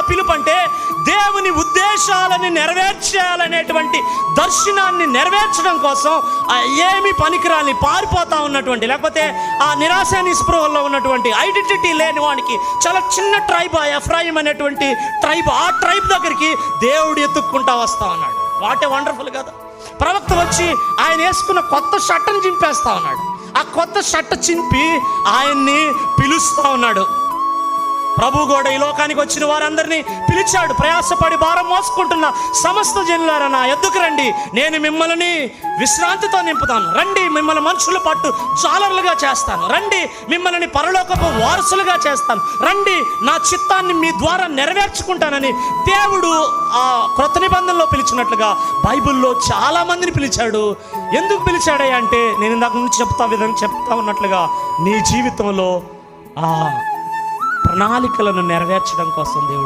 పిలుపు అంటే దేవుని ఉద్దేశాలని నెరవేర్చాలనేటువంటి దర్శనాన్ని నెరవేర్చడం కోసం ఏమి పనికిరాని పారిపోతా ఉన్నటువంటి, లేకపోతే ఆ నిరాశ నిస్పృహల్లో ఉన్నటువంటి, ఐడెంటిటీ లేని వానికి చాలా చిన్న ట్రైబ్, ఎఫ్రాయిం అనేటువంటి ట్రైబ్, ఆ ట్రైబ్ దగ్గరికి దేవుడు ఎత్తుక్కుంటా వస్తా ఉన్నాడు. వాట్ ఏ వండర్ఫుల్ కదా. ప్రవక్త వచ్చి ఆయన వేసుకున్న కొత్త షర్ట్ని చింపేస్తా ఉన్నాడు. ఆ కొత్త షర్ట్ చింపి ఆయన్ని పిలుస్తా ఉన్నాడు. ప్రభు కూడా ఈ లోకానికి వచ్చిన వారందరినీ పిలిచాడు. ప్రయాసపడి భారం మోసుకుంటున్న సమస్త జనులారా నా యొద్దకు రండి, నేను మిమ్మల్ని విశ్రాంతితో నింపుతాను. రండి, మిమ్మల్ని మనుషుల పట్టు జాలరులుగా చేస్తాను. రండి, మిమ్మల్ని పరలోకపు వారసులుగా చేస్తాను. రండి, నా చిత్తాన్ని మీ ద్వారా నెరవేర్చుకుంటానని దేవుడు ఆ క్రొత్త నిబంధనలో పిలిచినట్లుగా బైబిల్లో చాలా మందిని పిలిచాడు. ఎందుకు పిలిచాడే అంటే, నేను ఇందాక నుంచి చెప్తా ఉన్నట్లుగా నీ జీవితంలో ఆ ప్రణాళికలను నెరవేర్చడం కోసం దేవుడు